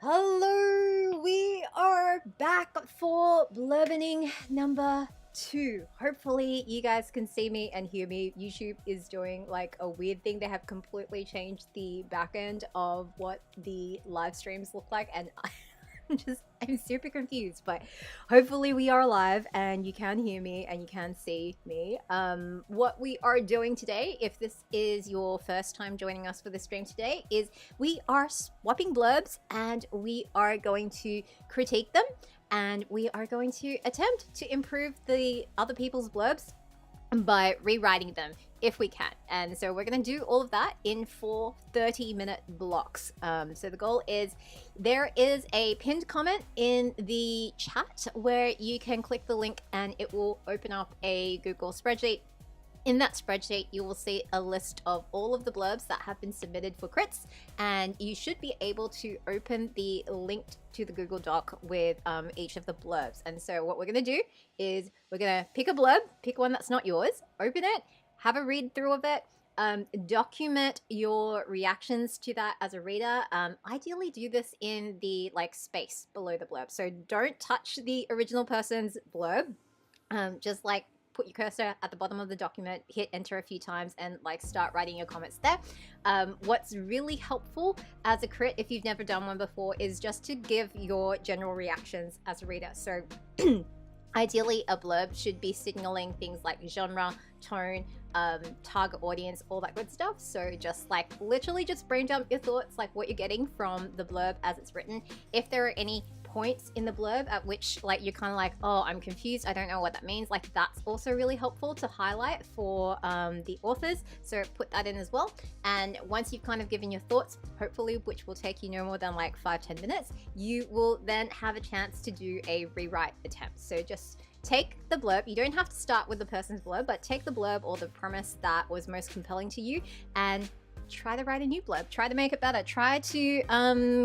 Hello, we are back for blurbening number 2. Hopefully you guys can see me and hear me. YouTube is doing like a weird thing. They have completely changed the back end of what the live streams look like, and I'm super confused, but hopefully we are live and you can hear me and you can see me. What we are doing today, if this is your first time joining us for the stream today, is we are swapping blurbs and we are going to critique them, and we are going to attempt to improve the other people's blurbs by rewriting them if we can. And so we're going to do all of that in 4 30-minute blocks. So the goal is, there is a pinned comment in the chat where you can click the link and it will open up a Google spreadsheet. In that spreadsheet, you will see a list of all of the blurbs that have been submitted for crits, and you should be able to open the link to the Google Doc with each of the blurbs. And so what we're going to do is we're going to pick a blurb, pick one that's not yours, open it, have a read through of it, document your reactions to that as a reader. Ideally do this in the space below the blurb. So don't touch the original person's blurb. Just put your cursor at the bottom of the document, hit enter a few times, and start writing your comments there. What's really helpful as a crit, if you've never done one before, is just to give your general reactions as a reader. So ideally a blurb should be signaling things like genre, tone, target audience, all that good stuff. So just literally just brain dump your thoughts, what you're getting from the blurb as it's written. If there are any points in the blurb at which you're kind of oh, I'm confused, I don't know what that means, that's also really helpful to highlight for the authors, so put that in as well. And once you've kind of given your thoughts, hopefully, which will take you no more than 5-10 minutes, you will then have a chance to do a rewrite attempt. So just take the blurb. You don't have to start with the person's blurb, but take the blurb or the premise that was most compelling to you and try to write a new blurb, try to make it better, try to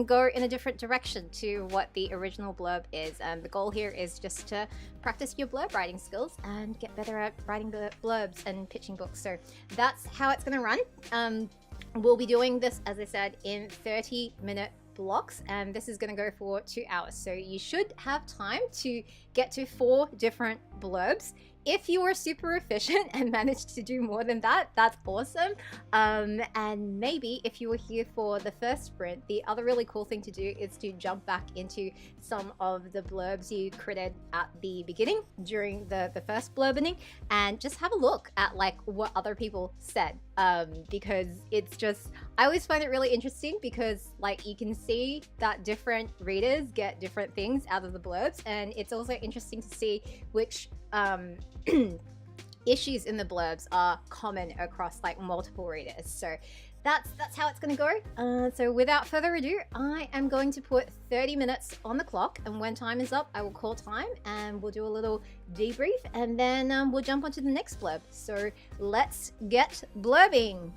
go in a different direction to what the original blurb is. The goal here is just to practice your blurb writing skills and get better at writing the blurbs and pitching books. So that's how it's going to run. We'll be doing this, as I said, in 30-minute blocks, and this is going to go for 2 hours. So you should have time to get to 4 different blurbs. If you are super efficient and managed to do more than that, that's awesome. And maybe if you were here for the first sprint, the other really cool thing to do is to jump back into some of the blurbs you critted at the beginning during the first blurbening and just have a look at what other people said. Because it's just, I always find it really interesting because you can see that different readers get different things out of the blurbs, and it's also interesting to see which issues in the blurbs are common across multiple readers. So that's how it's going to go. So without further ado, I am going to put 30 minutes on the clock, and when time is up, I will call time and we'll do a little debrief, and then we'll jump onto the next blurb. So let's get blurbing.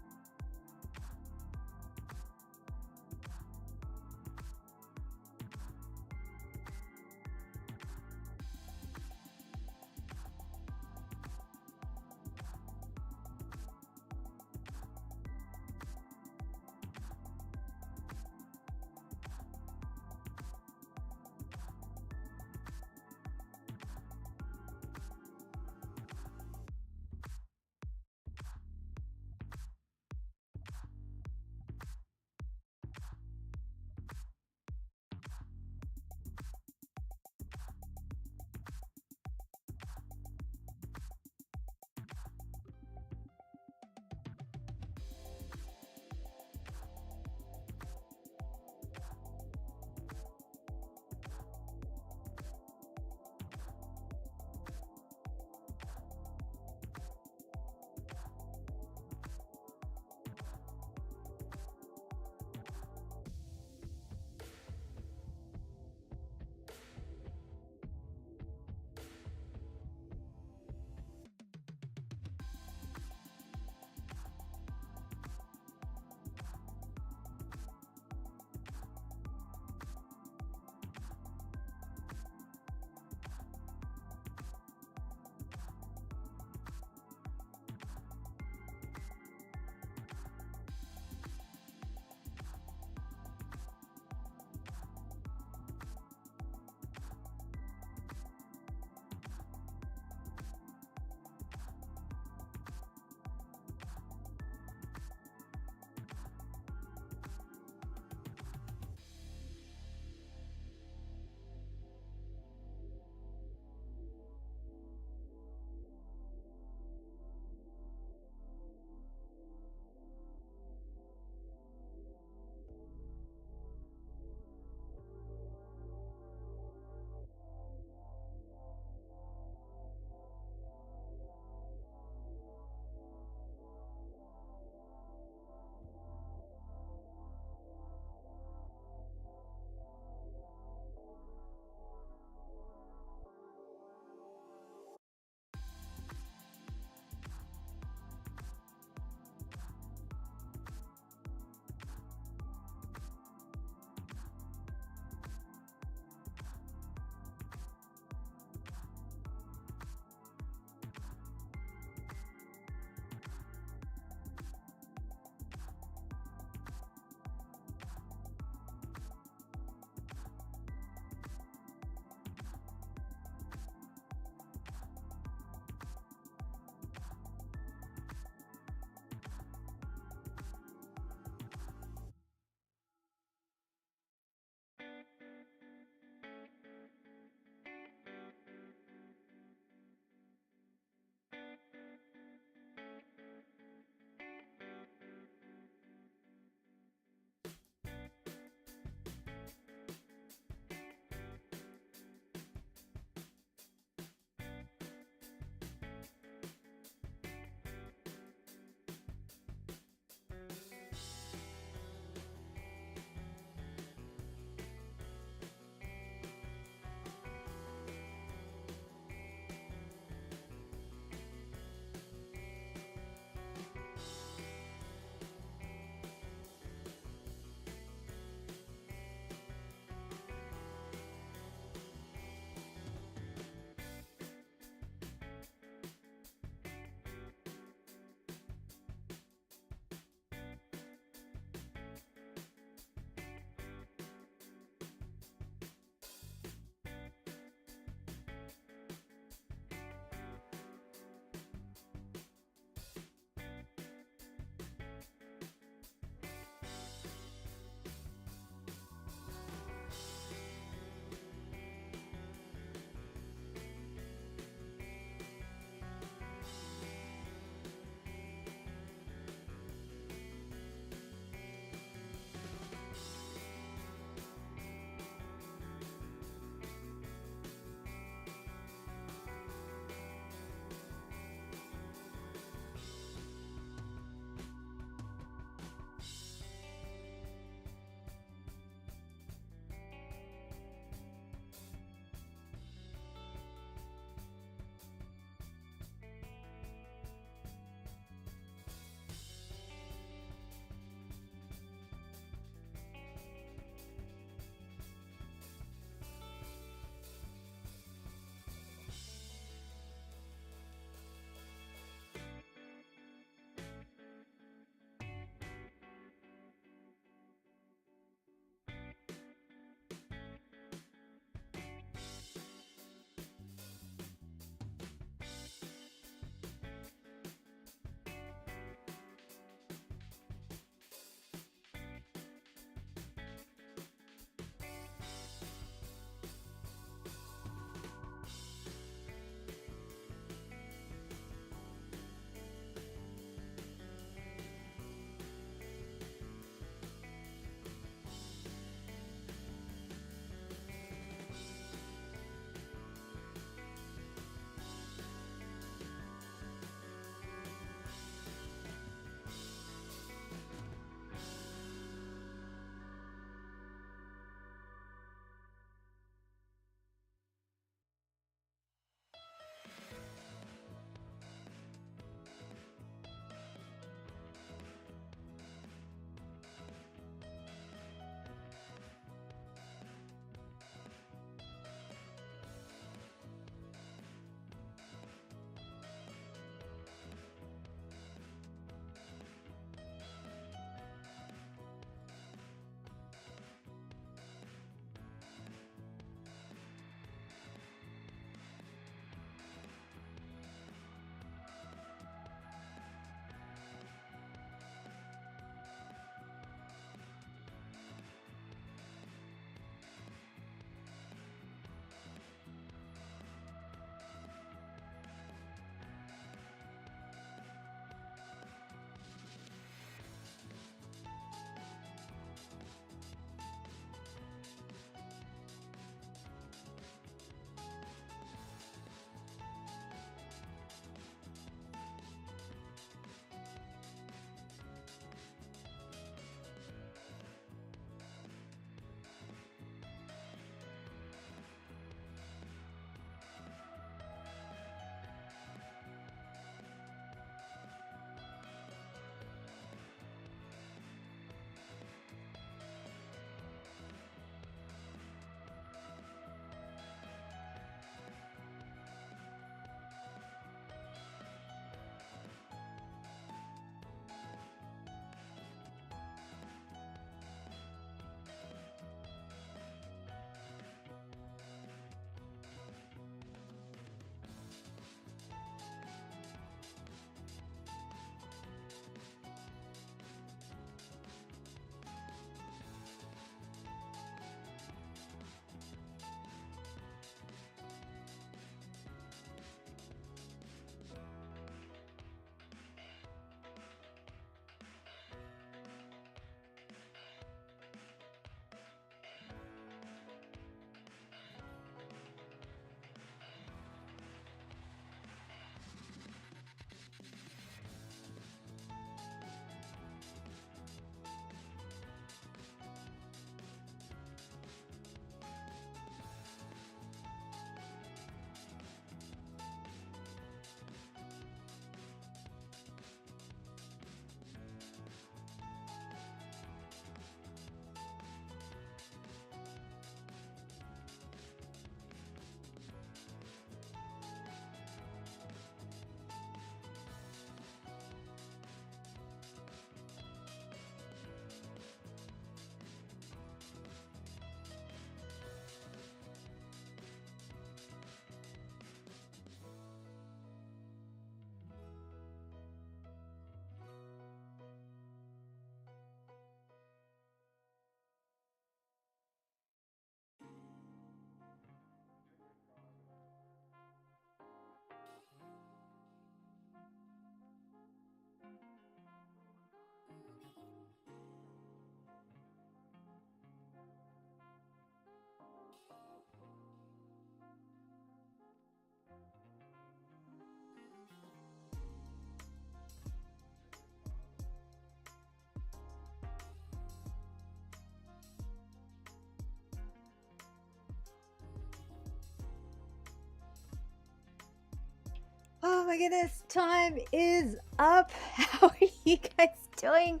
my goodness, time is up. How are you guys doing?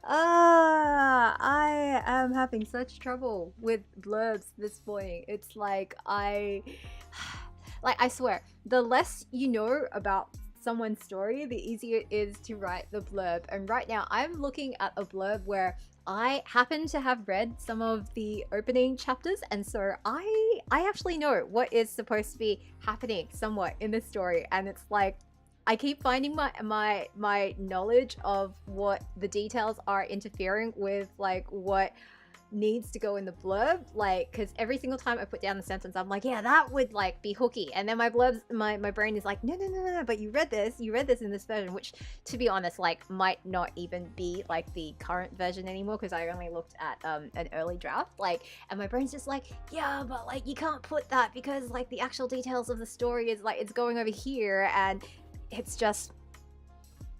I am having such trouble with blurbs this morning. It's like I swear, the less you know about someone's story, the easier it is to write the blurb. And right now I'm looking at a blurb where I happen to have read some of the opening chapters, and so I actually know what is supposed to be happening somewhat in the story, and it's like I keep finding my knowledge of what the details are interfering with like what needs to go in the blurb, like, because every single time I put down the sentence I'm like, yeah, that would like be hooky, and then my blurbs, my brain is like, no, but you read this in this version, which to be honest like might not even be like the current version anymore, because I only looked at an early draft, like, and my brain's just like, yeah, but like you can't put that because like the actual details of the story is like it's going over here, and it's just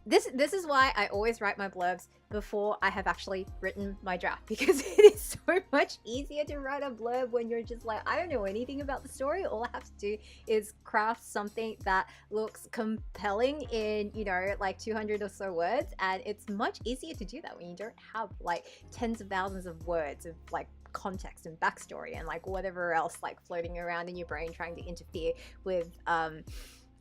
this is why I always write my blurbs before I have actually written my draft, because it is so much easier to write a blurb when you're just like, I don't know anything about the story. All I have to do is craft something that looks compelling in, you know, like 200 or so words, and it's much easier to do that when you don't have like tens of thousands of words of like context and backstory and like whatever else like floating around in your brain trying to interfere with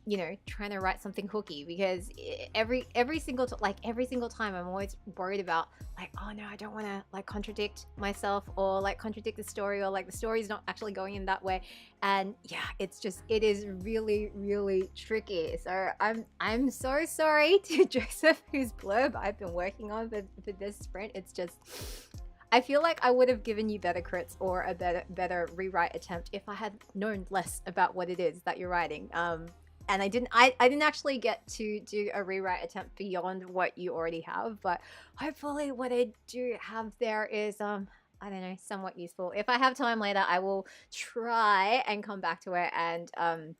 you know, trying to write something hooky, because every single time I'm always worried about like, oh no, I don't want to like contradict myself or like contradict the story, or like the story's not actually going in that way. And yeah, it's just, it is really tricky. So I'm so sorry to Joseph, whose blurb I've been working on for this sprint. It's just, I feel like I would have given you better crits or a better rewrite attempt if I had known less about what it is that you're writing. And I didn't actually get to do a rewrite attempt beyond what you already have, but hopefully what I do have there is I don't know, somewhat useful. If I have time later, I will try and come back to it and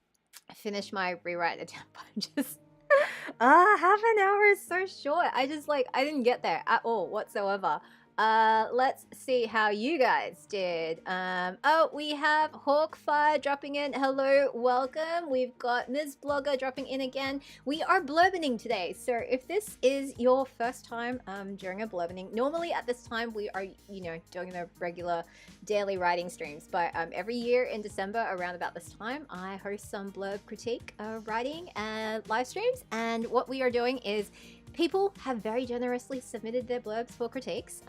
finish my rewrite attempt. I'm just half an hour is so short. I didn't get there at all whatsoever. Let's see how you guys did. Oh, we have Hawkfire dropping in. Hello, welcome. We've got Ms. Blogger dropping in again. We are blurbening today, so if this is your first time during a blurbening, normally at this time we are, you know, doing the regular daily writing streams, but every year in December around about this time I host some blurb critique writing and live streams, and what we are doing is people have very generously submitted their blurbs for critiques.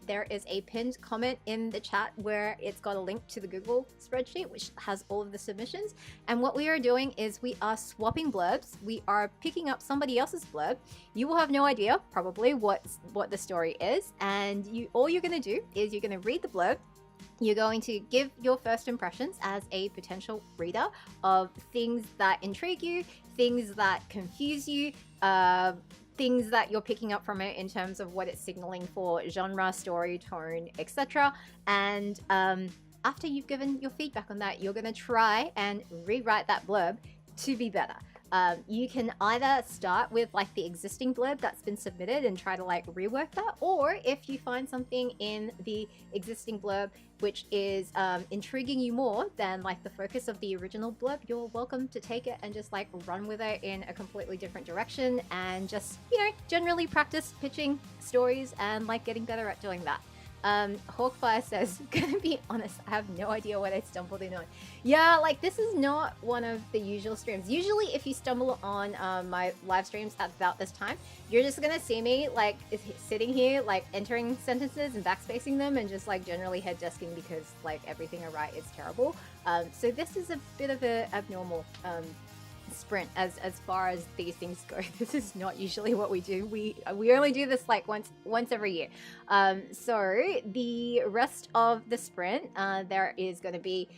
There is a pinned comment in the chat where it's got a link to the Google spreadsheet which has all of the submissions, and what we are doing is we are swapping blurbs. We are picking up somebody else's blurb. You will have no idea probably what the story is, and all you're going to do is you're going to read the blurb. You're going to give your first impressions as a potential reader of things that intrigue you, things that confuse you, things that you're picking up from it in terms of what it's signaling for genre, story, tone, etc. And after you've given your feedback on that, you're going to try and rewrite that blurb to be better. You can either start with like the existing blurb that's been submitted and try to like rework that, or if you find something in the existing blurb which is intriguing you more than like the focus of the original blurb, you're welcome to take it and just like run with it in a completely different direction, and just, you know, generally practice pitching stories and like getting better at doing that. Hawkfire says, gonna be honest, I have no idea what I stumbled in on. Yeah, like this is not one of the usual streams. Usually if you stumble on my live streams at about this time, you're just gonna see me like sitting here like entering sentences and backspacing them and just like generally head desking because like everything I write is terrible. So this is a bit of a abnormal sprint as far as these things go. This is not usually what we do. We only do this like once every year. So the rest of the sprint, there is going to be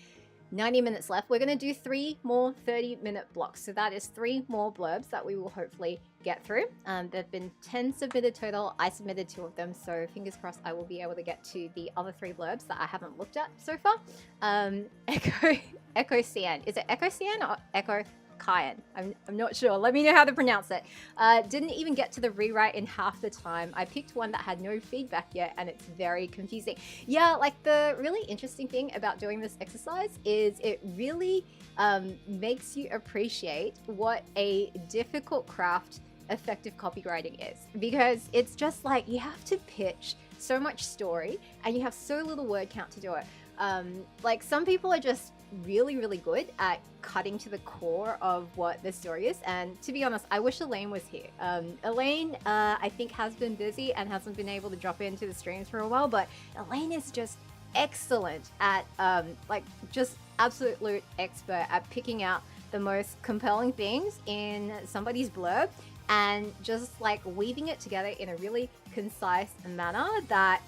90 minutes left. We're going to do 3 more 30-minute blocks. So that is 3 more blurbs that we will hopefully get through. There have been 10 submitted total. I submitted 2 of them, so fingers crossed I will be able to get to the other 3 blurbs that I haven't looked at so far. Echo Cyan. Is it Echo Cyan or Echo Kyan. I'm not sure. Let me know how to pronounce it. Didn't even get to the rewrite in half the time. I picked one that had no feedback yet, and it's very confusing. Yeah, like the really interesting thing about doing this exercise is it really makes you appreciate what a difficult craft effective copywriting is, because it's just like you have to pitch so much story and you have so little word count to do it. Like some people are just really good at cutting to the core of what the story is, and to be honest, I wish Elaine was here. Elaine I think has been busy and hasn't been able to drop into the streams for a while, but Elaine is just excellent at like just absolute expert at picking out the most compelling things in somebody's blurb and just like weaving it together in a really concise manner that,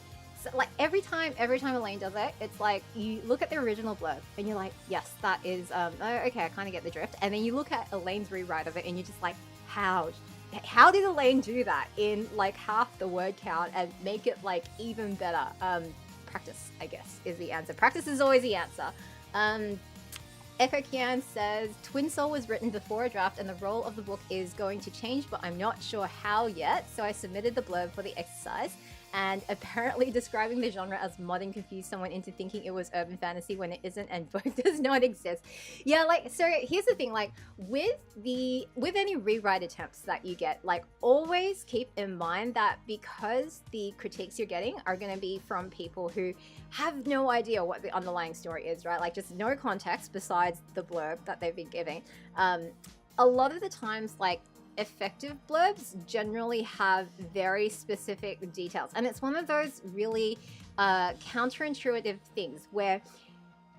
like every time Elaine does it, it's like you look at the original blurb and you're like, yes, that is okay, I kind of get the drift. And then you look at Elaine's rewrite of it and you're just like, how did Elaine do that in like half the word count and make it like even better? Practice, I guess, is the answer. Practice is always the answer. Echo Kian says, Twin Soul was written before a draft and the role of the book is going to change, but I'm not sure how yet. So I submitted the blurb for the exercise, and apparently describing the genre as modern confused someone into thinking it was urban fantasy when it isn't, and both does not exist. Yeah, like, so here's the thing, like with any rewrite attempts that you get, like always keep in mind that because the critiques you're getting are going to be from people who have no idea what the underlying story is, right? Like just no context besides the blurb that they've been giving. A lot of the times, like effective blurbs generally have very specific details, and it's one of those really counterintuitive things where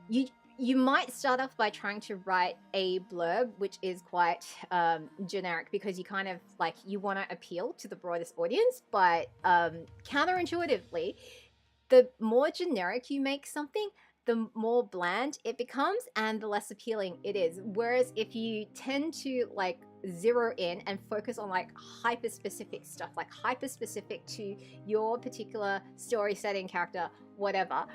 you might start off by trying to write a blurb which is quite generic because you kind of like you want to appeal to the broadest audience, but counterintuitively, the more generic you make something, the more bland it becomes and the less appealing it is. Whereas if you tend to like zero in and focus on like hyper specific stuff, like hyper specific to your particular story setting, character, whatever,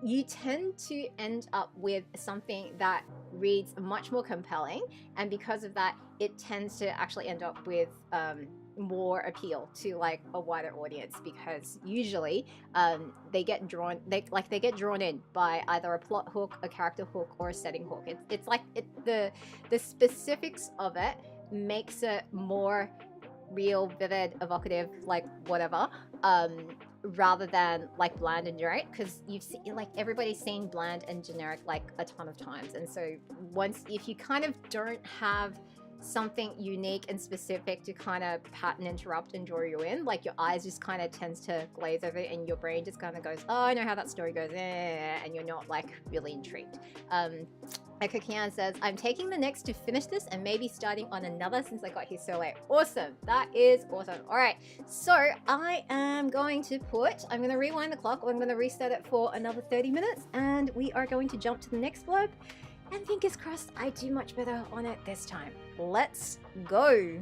you tend to end up with something that reads much more compelling, and because of that it tends to actually end up with more appeal to like a wider audience, because usually they get drawn in by either a plot hook, a character hook, or a setting hook. It's like the specifics of it makes it more real, vivid, evocative, like whatever, rather than like bland and generic, because you've seen like everybody's seen bland and generic like a ton of times. And so if you kind of don't have something unique and specific to kind of pattern interrupt and draw you in, like your eyes just kind of tends to glaze over it and your brain just kind of goes, oh, I know how that story goes, and you're not like really intrigued. Ekokian says, I'm taking the next to finish this and maybe starting on another since I got here so late. Awesome. That is awesome. All right. So I am going to I'm going to rewind the clock, or I'm going to reset it for another 30 minutes, and we are going to jump to the next blurb. And fingers crossed I do much better on it this time. Let's go.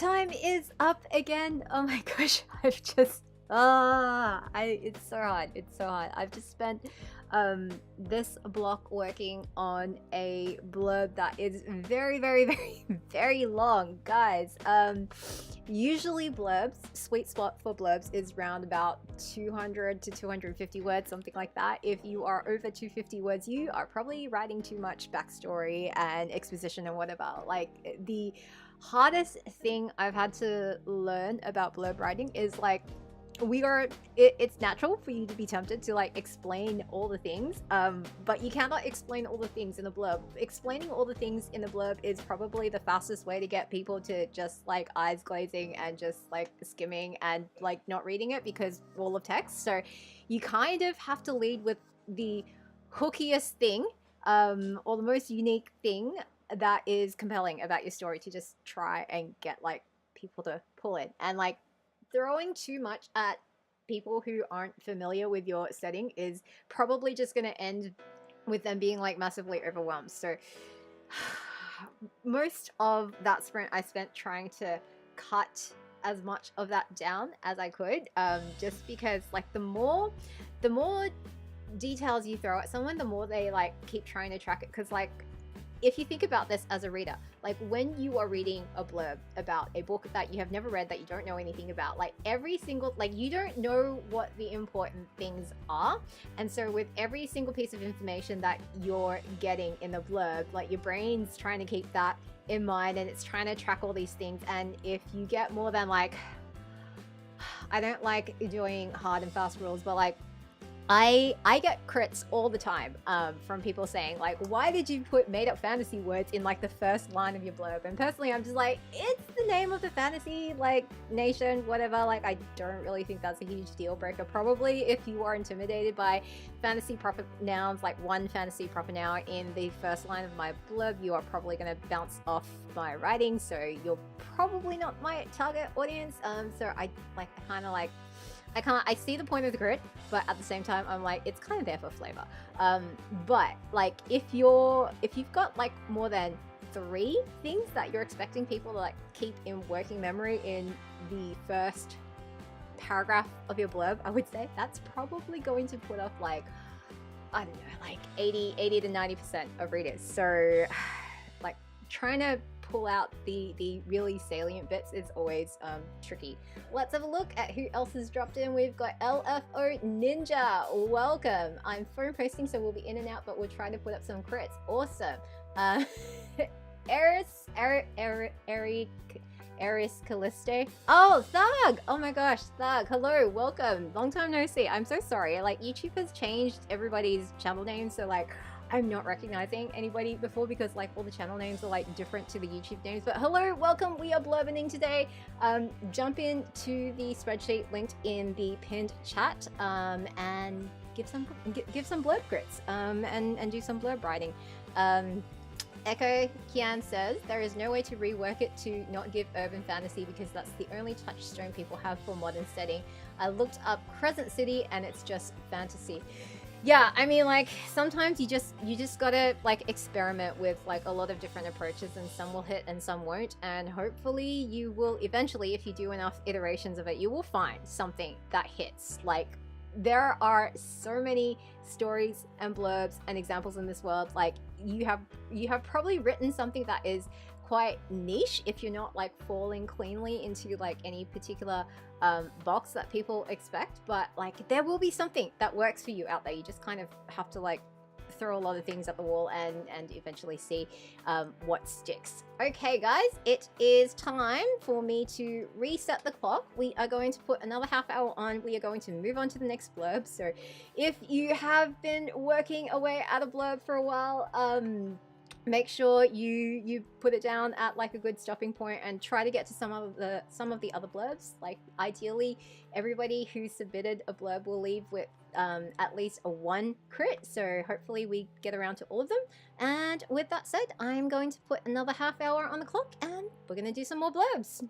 time is up again. Oh my gosh, I've just it's so hard. It's so hard. I've just spent this block working on a blurb that is very, very, very, very long, guys. Usually blurbs, sweet spot for blurbs is around about 200 to 250 words, something like that. If you are over 250 words, you are probably writing too much backstory and exposition and whatever. Like, the hardest thing I've had to learn about blurb writing is like, it's natural for you to be tempted to like explain all the things, but you cannot explain all the things in the blurb. Explaining all the things in the blurb is probably the fastest way to get people to just like eyes glazing and just like skimming and like not reading it because wall of text. So you kind of have to lead with the hookiest thing, or the most unique thing that is compelling about your story to just try and get like people to pull in. And like, throwing too much at people who aren't familiar with your setting is probably just going to end with them being like massively overwhelmed. So most of that sprint I spent trying to cut as much of that down as I could, just because like the more details you throw at someone, the more they like keep trying to track it. Because like, if you think about this as a reader, like when you are reading a blurb about a book that you have never read, that you don't know anything about, like every single, like you don't know what the important things are. And so with every single piece of information that you're getting in the blurb, like your brain's trying to keep that in mind and it's trying to track all these things. And if you get more than like, I don't like doing hard and fast rules, but like, I get crits all the time from people saying like, why did you put made up fantasy words in like the first line of your blurb? And personally, I'm just like, it's the name of the fantasy like nation, whatever. Like, I don't really think that's a huge deal breaker. Probably if you are intimidated by fantasy proper nouns, like one fantasy proper noun in the first line of my blurb, you are probably going to bounce off my writing. So you're probably not my target audience. So I kind of like, I see the point of the crit, but at the same time, I'm like, it's kind of there for flavor. But like, if you've got like more than 3 things that you're expecting people to like keep in working memory in the first paragraph of your blurb, I would say that's probably going to put off like, I don't know, like 80 to 90% of readers. So like trying to pull out the really salient bits is always tricky. Let's have a look at who else has dropped in. We've got LFO Ninja. Welcome. I'm phone posting, so we'll be in and out, but we'll try to put up some crits. Awesome. Eris Callisto. Oh, Thug! Oh my gosh, Thug. Hello, welcome. Long time no see. I'm so sorry. Like, YouTube has changed everybody's channel names, so like, I'm not recognizing anybody before because like all the channel names are like different to the YouTube names. But hello, welcome. We are blurbening today. Jump into the spreadsheet linked in the pinned chat, and give some blurb crits, and do some blurb writing. Echo Kian says there is no way to rework it to not give urban fantasy because that's the only touchstone people have for modern setting. I looked up Crescent City and it's just fantasy. Yeah, I mean, like, sometimes you just gotta, like, experiment with, like, a lot of different approaches, and some will hit and some won't, and hopefully you will eventually, if you do enough iterations of it, you will find something that hits. Like, there are so many stories and blurbs and examples in this world. Like, you have probably written something that is quite niche if you're not, like, falling cleanly into, like, any particular box that people expect, but like there will be something that works for you out there. You just kind of have to like throw a lot of things at the wall and eventually see what sticks. Okay guys, it is time for me to reset the clock. We are going to put another half hour on. We are going to move on to the next blurb. So if you have been working away at a blurb for a while, make sure you put it down at like a good stopping point and try to get to some of the other blurbs. Like ideally everybody who submitted a blurb will leave with at least a 1 crit, so hopefully we get around to all of them. And with that said, I'm going to put another half hour on the clock and we're gonna do some more blurbs.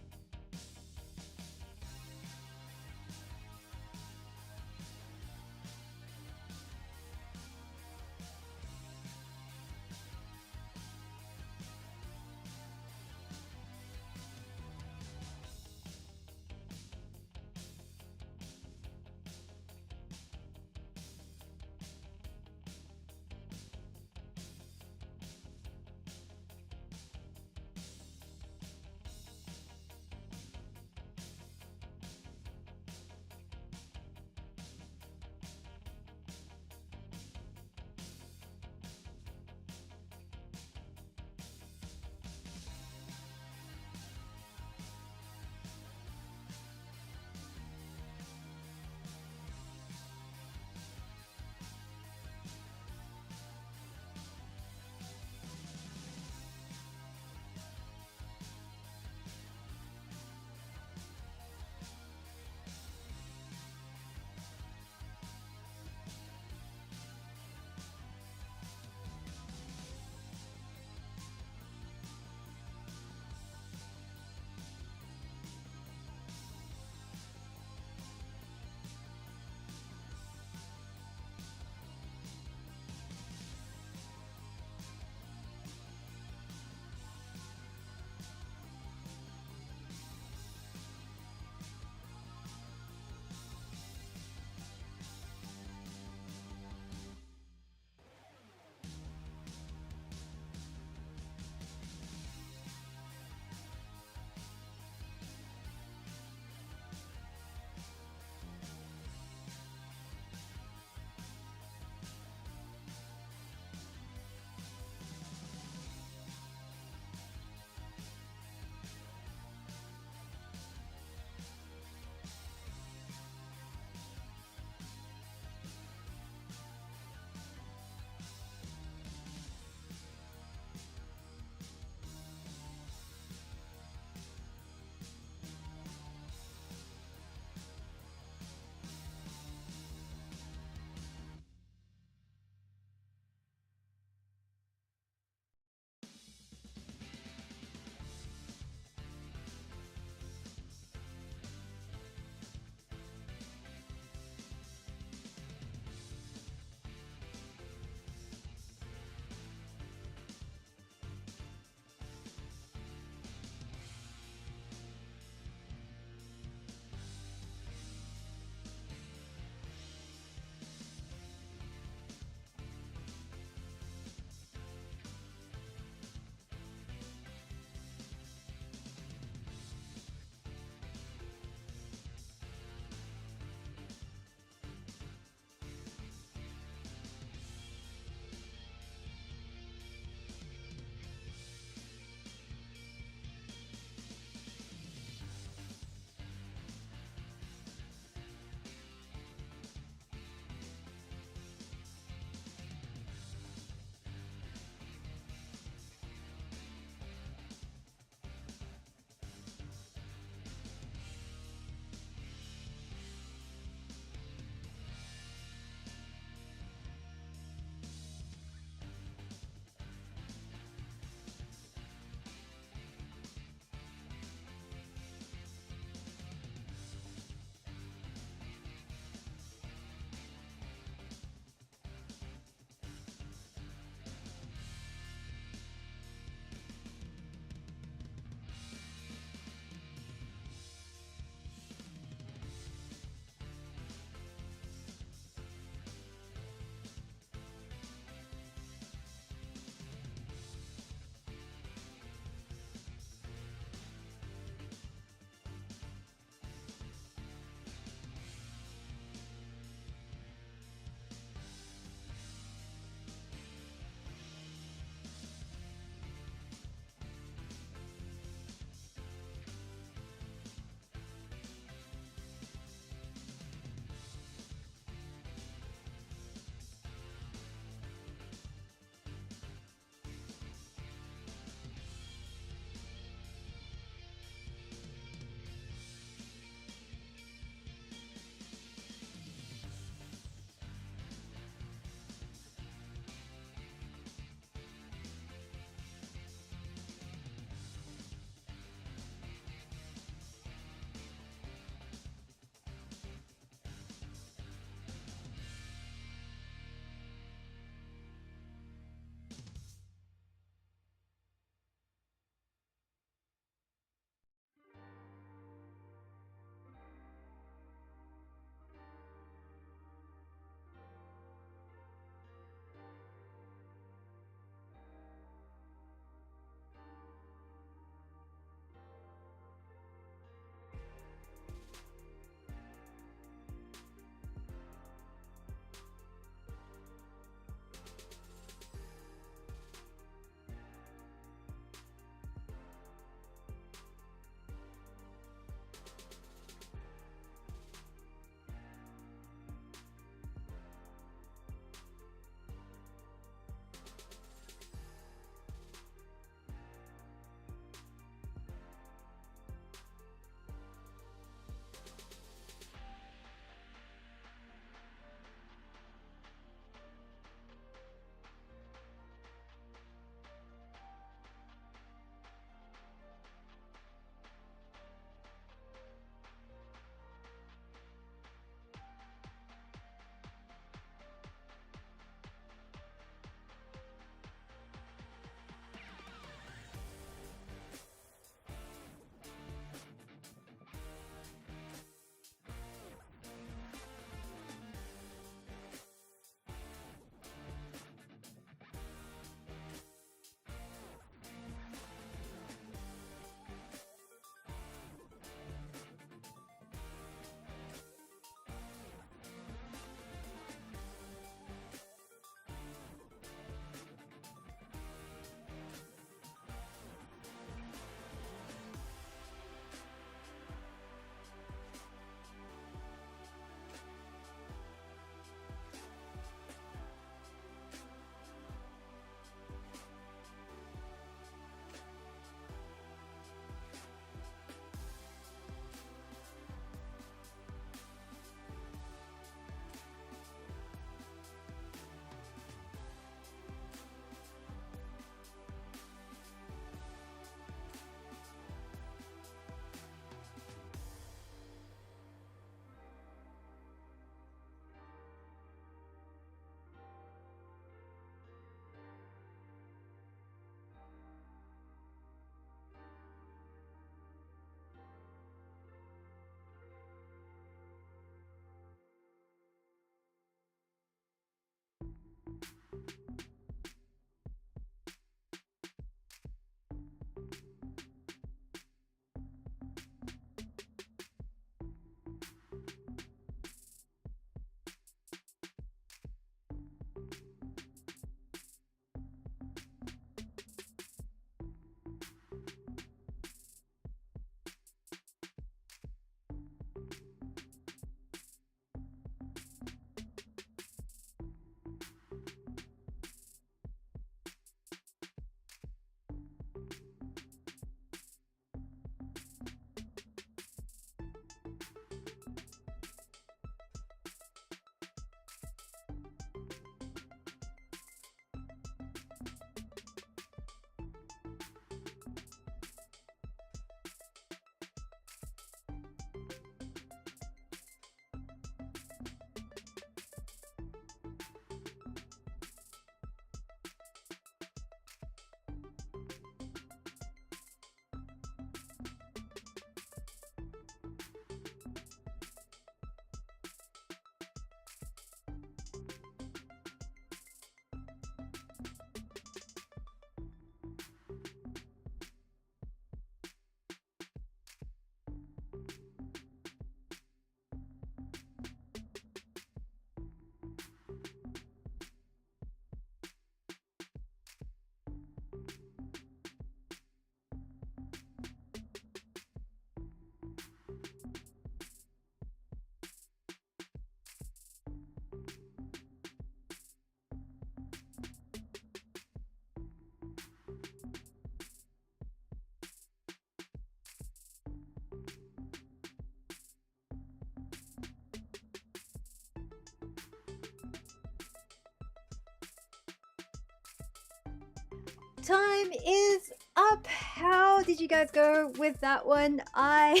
time is up. How did you guys go with that one? I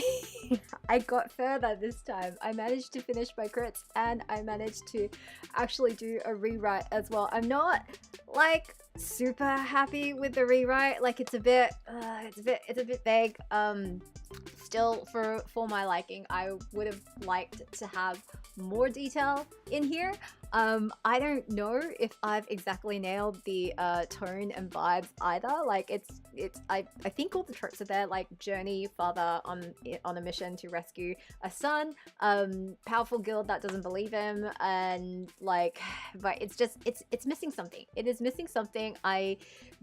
got further this time. I managed to finish my crits and I managed to actually do a rewrite as well. I'm not like super happy with the rewrite. Like it's a bit vague. Still for my liking, I would have liked to have more detail in here. I don't know if I've exactly nailed the tone and vibes either. Like I think all the tropes are there, like journey, father on a mission to rescue a son, powerful guild that doesn't believe him, and like, but it's missing something. It is missing something. I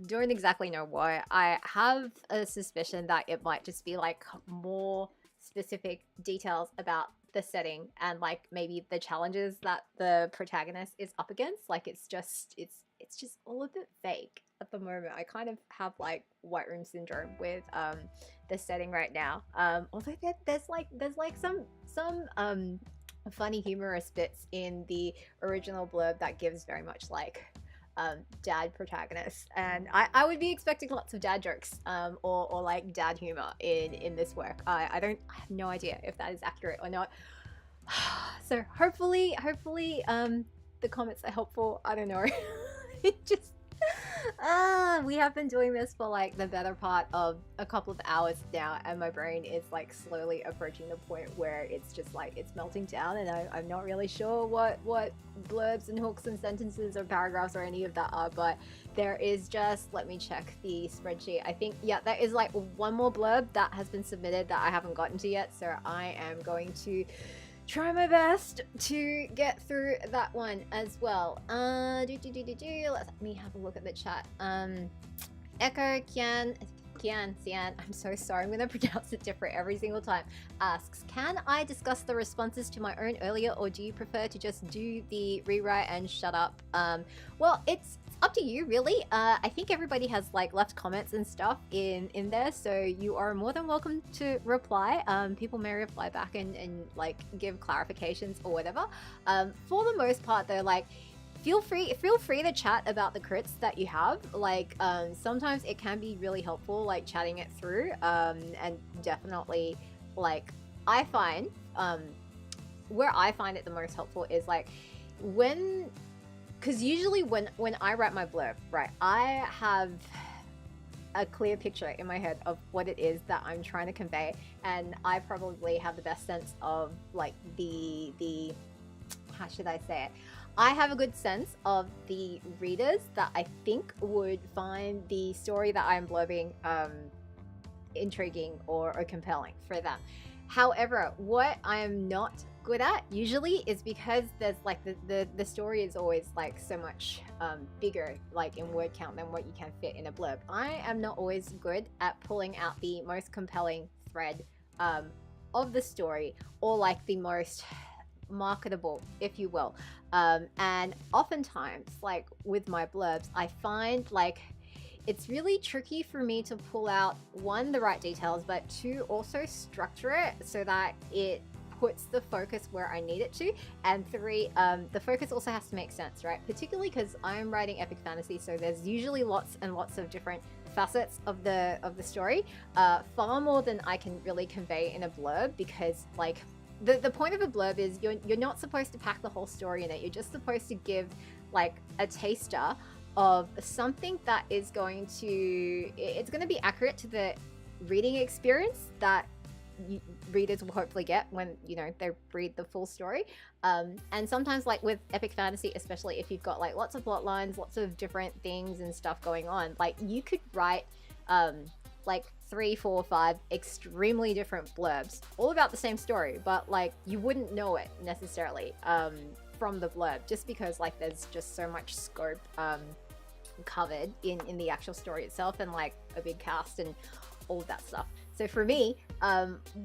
don't exactly know why. I have a suspicion that it might just be like more specific details about the setting and like maybe the challenges that the protagonist is up against. Like it's just all a bit fake at the moment. I kind of have like white room syndrome with the setting right now. Although there's some funny humorous bits in the original blurb that gives very much like dad protagonist, and I would be expecting lots of dad jokes or like dad humor in this work. I have no idea if that is accurate or not. So hopefully the comments are helpful. I don't know. It just we have been doing this for like the better part of a couple of hours now, and my brain is like slowly approaching the point where it's just like it's melting down, and I'm not really sure what blurbs and hooks and sentences or paragraphs or any of that are. But there is just, let me check the spreadsheet. I think, yeah, there is like one more blurb that has been submitted that I haven't gotten to yet, so I am going to try my best to get through that one as well. Let me have a look at the chat. Echo Kian, I'm so sorry, I'm gonna pronounce it different every single time, asks, can I discuss the responses to my own earlier, or do you prefer to just do the rewrite and shut up? Well, it's up to you really. I think everybody has like left comments and stuff in there, so you are more than welcome to reply. People may reply back and like give clarifications or whatever. For the most part though, like feel free to chat about the crits that you have. Like sometimes it can be really helpful, like chatting it through, and definitely like I find where I find it the most helpful is like because usually when I write my blurb, right, I have a clear picture in my head of what it is that I'm trying to convey, and I probably have the best sense of like the how should I say it? I have a good sense of the readers that I think would find the story that I'm blurbing intriguing or compelling for them. However, what I am not good at usually is because there's like the story is always like so much bigger like in word count than what you can fit in a blurb. I am not always good at pulling out the most compelling thread of the story, or like the most marketable, if you will, and oftentimes like with my blurbs I find like it's really tricky for me to pull out, one, the right details, but two, also structure it so that it puts the focus where I need it to, and three, the focus also has to make sense, right? Particularly because I'm writing epic fantasy, so there's usually lots and lots of different facets of the story, far more than I can really convey in a blurb, because like the point of a blurb is you're not supposed to pack the whole story in it. You're just supposed to give like a taster of something that is going to be accurate to the reading experience that readers will hopefully get when they read the full story. And sometimes like with epic fantasy, especially if you've got like lots of plot lines, lots of different things and stuff going on, like you could write like 3, 4, 5 extremely different blurbs all about the same story, but like you wouldn't know it necessarily from the blurb, just because like there's just so much scope covered in the actual story itself, and like a big cast and all of that stuff. So for me,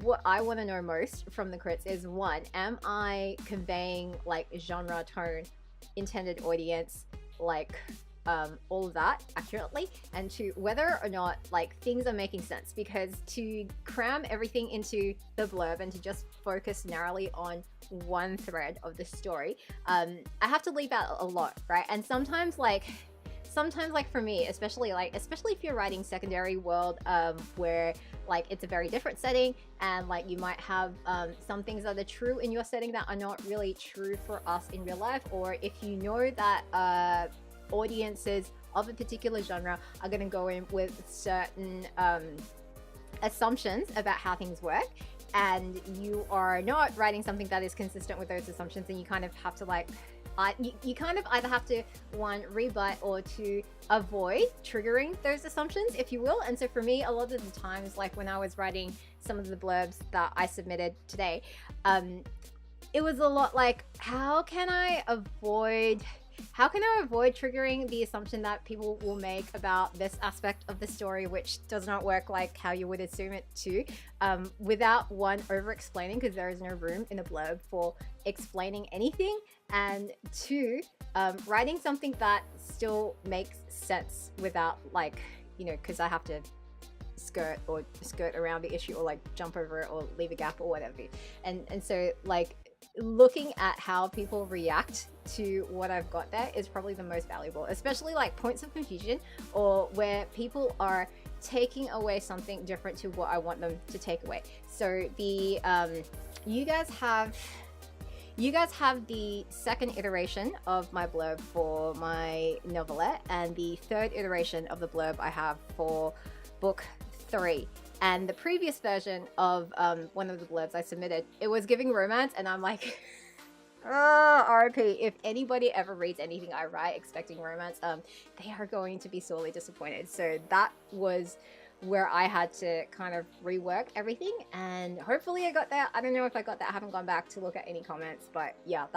what I want to know most from the crits is, one, am I conveying like genre, tone, intended audience, like all of that accurately, and two, whether or not like things are making sense, because to cram everything into the blurb and to just focus narrowly on one thread of the story, I have to leave out a lot, right? And sometimes like sometimes, like for me, especially if you're writing secondary world, where like it's a very different setting, and like you might have some things that are true in your setting that are not really true for us in real life, or if you know that audiences of a particular genre are going to go in with certain assumptions about how things work, and you are not writing something that is consistent with those assumptions, and you kind of have to like you kind of either have to, one, rebut, or to avoid triggering those assumptions, if you will. And so for me, a lot of the times, like when I was writing some of the blurbs that I submitted today, it was a lot like, how can I avoid triggering the assumption that people will make about this aspect of the story, which does not work like how you would assume it to, without, one, over explaining, because there is no room in a blurb for explaining anything, and two, writing something that still makes sense without, like, you know, because I have to skirt around the issue, or like jump over it, or leave a gap, or whatever. And so like looking at how people react to what I've got there is probably the most valuable, especially like points of confusion, or where people are taking away something different to what I want them to take away. So the you guys have the second iteration of my blurb for my novelette, and the third iteration of the blurb I have for book 3. And the previous version of one of the blurbs I submitted, it was giving romance, and I'm like, oh, RIP. If anybody ever reads anything I write expecting romance, they are going to be sorely disappointed. So that was where I had to kind of rework everything, and hopefully I got there. I don't know if I got that. I haven't gone back to look at any comments, but yeah,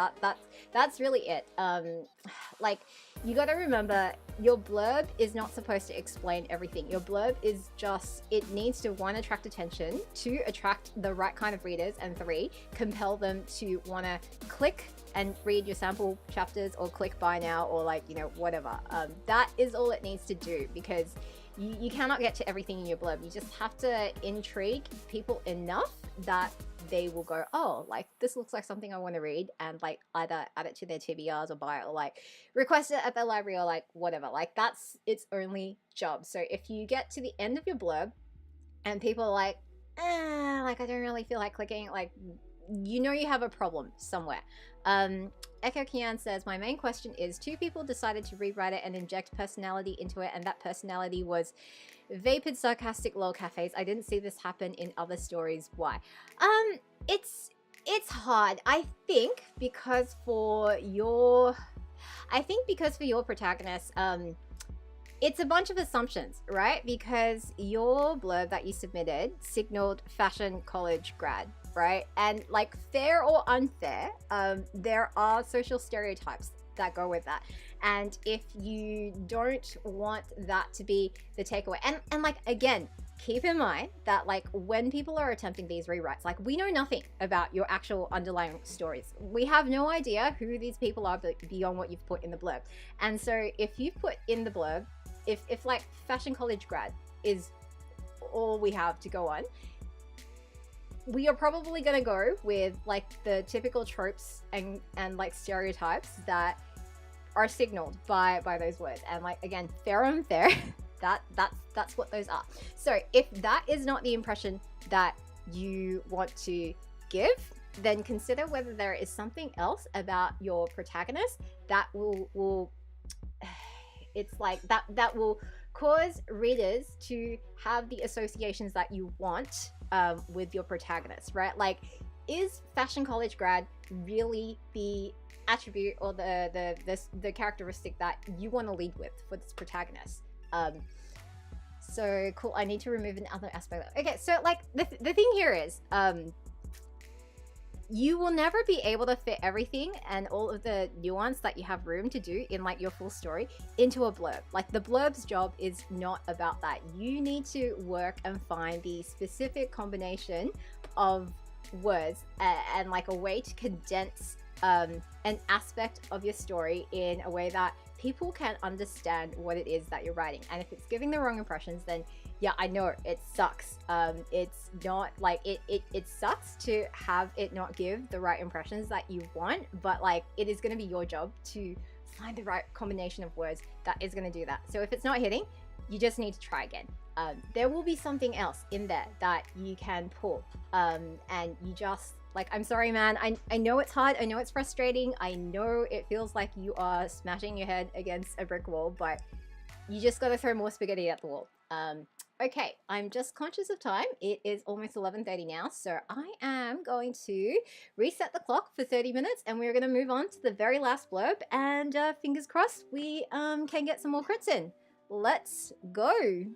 that's really it. Like, you got to remember, your blurb is not supposed to explain everything. Your blurb is just, it needs to, one, attract attention, two, attract the right kind of readers, and three, compel them to want to click and read your sample chapters, or click buy now, or like, you know, whatever. That is all it needs to do, because you cannot get to everything in your blurb. You just have to intrigue people enough that they will go, oh, like, this looks like something I want to read, and like either add it to their TBRs, or buy it, or like request it at their library, or like whatever. Like, that's its only job. So if you get to the end of your blurb and people are like, like, I don't really feel like clicking, like, you know you have a problem somewhere. Echo Kian says, my main question is, two people decided to rewrite it and inject personality into it, and that personality was vapid, sarcastic lol cafes. I didn't see this happen in other stories. Why? It's hard. I think because for your protagonist, it's a bunch of assumptions, right? Because your blurb that you submitted signaled fashion college grad, right? And like, fair or unfair, there are social stereotypes that go with that. And if you don't want that to be the takeaway, and like, again, keep in mind that like when people are attempting these rewrites, like, we know nothing about your actual underlying stories. We have no idea who these people are beyond what you've put in the blurb. And so if you put in the blurb, if like fashion college grad is all we have to go on, we are probably going to go with like the typical tropes and like stereotypes that are signaled by those words. And like, again, fair or unfair, that's what those are. So if that is not the impression that you want to give, then consider whether there is something else about your protagonist that will it's like that will cause readers to have the associations that you want with your protagonist, right? Like, is fashion college grad really the attribute or the characteristic that you want to lead with for this protagonist? So cool. I need to remove another aspect. Okay, so like the thing here is, you will never be able to fit everything and all of the nuance that you have room to do in like your full story into a blurb. Like, the blurb's job is not about that. You need to work and find the specific combination of words and like a way to condense an aspect of your story in a way that people can understand what it is that you're writing. And if it's giving the wrong impressions, then yeah, I know it sucks. It's not like it sucks to have it not give the right impressions that you want, but like, it is going to be your job to find the right combination of words that is going to do that. So if it's not hitting, you just need to try again. There will be something else in there that you can pull, and you just, like, I'm sorry, man. I know it's hard. I know it's frustrating. I know it feels like you are smashing your head against a brick wall, but you just got to throw more spaghetti at the wall. Okay, I'm just conscious of time. It is almost 11:30 now, so I am going to reset the clock for 30 minutes, and we're going to move on to the very last blurb, and fingers crossed we can get some more crits in. Let's go.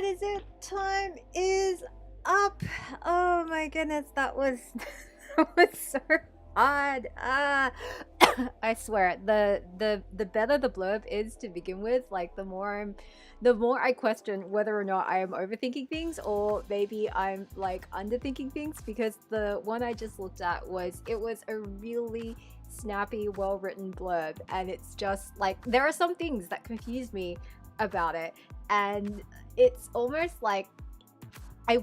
that is it. Time is up. Oh my goodness, that was that was so hard. I swear, the better the blurb is to begin with, like the more I question whether or not I am overthinking things or maybe I'm like underthinking things, because the one I just looked at was a really snappy, well-written blurb, and it's just like there are some things that confuse me about it, and it's almost like I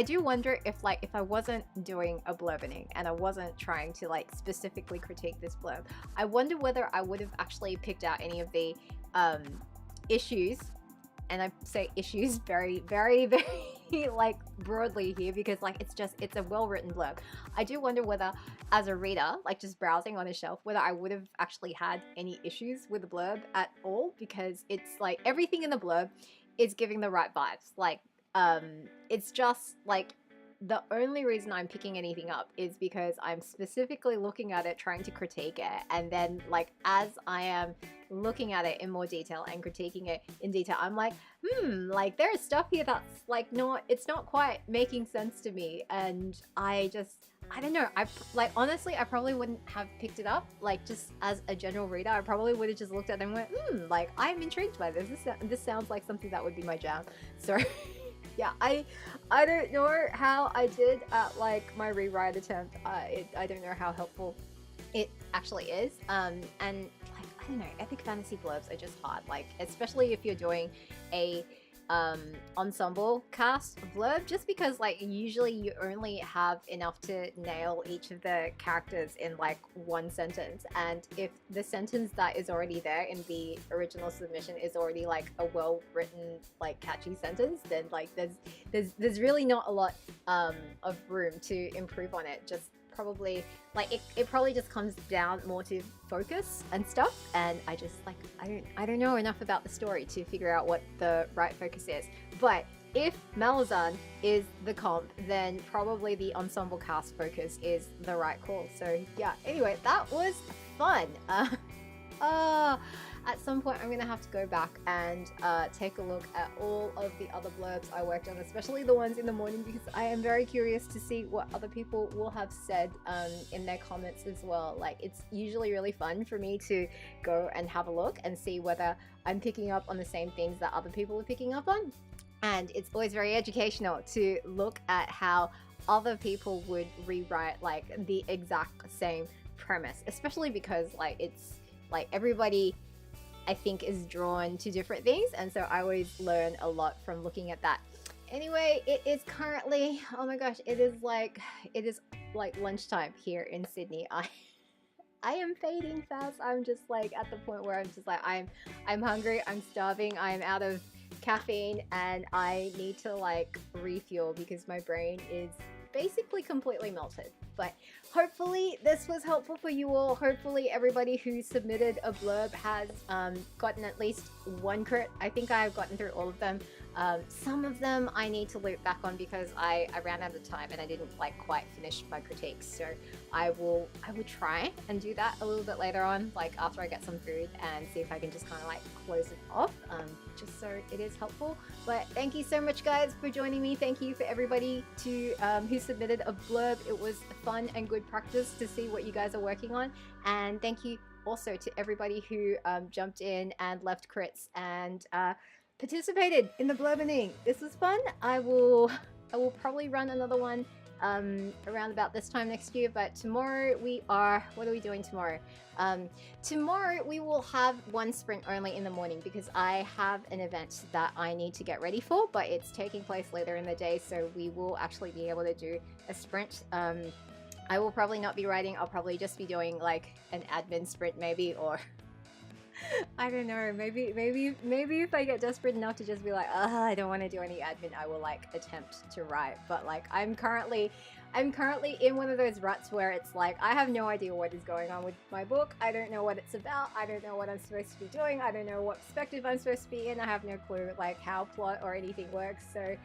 do wonder if like if I wasn't doing a blurbening and I wasn't trying to like specifically critique this blurb, I wonder whether I would have actually picked out any of the issues, and I say issues very like broadly here, because like it's a well-written blurb. I do wonder whether as a reader, like just browsing on a shelf, whether I would have actually had any issues with the blurb at all, because it's like everything in the blurb is giving the right vibes. Like it's just like the only reason I'm picking anything up is because I'm specifically looking at it, trying to critique it, and then like as I am looking at it in more detail and critiquing it in detail, I'm like, like there is stuff here that's like it's not quite making sense to me, and I don't know. I like honestly, I probably wouldn't have picked it up. Like just as a general reader, I probably would have just looked at it and went, like I'm intrigued by this. This sounds like something that would be my jam. So. Yeah, I don't know how I did at like my rewrite attempt. I don't know how helpful it actually is. And like I don't know, epic fantasy blurbs are just hard. Like especially if you're doing a ensemble cast blurb, just because like usually you only have enough to nail each of the characters in like one sentence, and if the sentence that is already there in the original submission is already like a well written like catchy sentence, then like there's really not a lot of room to improve on it. Just probably like it probably just comes down more to focus and stuff, and I just like I don't know enough about the story to figure out what the right focus is. But if Malazan is the comp, then probably the ensemble cast focus is the right call. So yeah, anyway, that was fun. At some point I'm gonna have to go back and take a look at all of the other blurbs I worked on, especially the ones in the morning, because I am very curious to see what other people will have said in their comments as well. Like it's usually really fun for me to go and have a look and see whether I'm picking up on the same things that other people are picking up on, and it's always very educational to look at how other people would rewrite like the exact same premise, especially because like it's like everybody I think is drawn to different things, and so I always learn a lot from looking at that. Anyway, it is currently, oh my gosh, it is like lunchtime here in Sydney. I am fading fast. I'm just like at the point where I'm just like I'm hungry, I'm starving, I'm out of caffeine, and I need to like refuel because my brain is basically completely melted. But hopefully this was helpful for you all. Hopefully everybody who submitted a blurb has gotten at least one crit. I think I've gotten through all of them. Some of them I need to loop back on because I ran out of time and I didn't like quite finish my critiques. So I will try and do that a little bit later on, like after I get some food, and see if I can just kind of like close it off, just so it is helpful. But thank you so much guys for joining me. Thank you for everybody who submitted a blurb. It was fun and good practice to see what you guys are working on, and thank you also to everybody who jumped in and left crits and participated in the blurbening. This was fun. I will probably run another one around about this time next year, but tomorrow what are we doing tomorrow? Tomorrow we will have one sprint only in the morning because I have an event that I need to get ready for, but it's taking place later in the day, so we will actually be able to do a sprint. I will probably not be writing. I'll probably just be doing like an admin sprint maybe, or I don't know, maybe if I get desperate enough to just be like, I don't want to do any admin, I will like attempt to write. But like I'm currently in one of those ruts where it's like I have no idea what is going on with my book. I don't know what it's about. I don't know what I'm supposed to be doing. I don't know what perspective I'm supposed to be in. I have no clue like how plot or anything works. So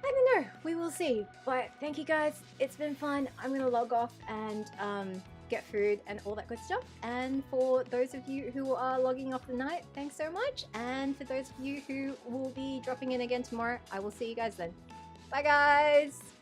I don't know, we will see. But thank you guys, it's been fun. I'm gonna log off and get food, and all that good stuff. And for those of you who are logging off the night, thanks so much. And for those of you who will be dropping in again tomorrow, I will see you guys then. Bye guys!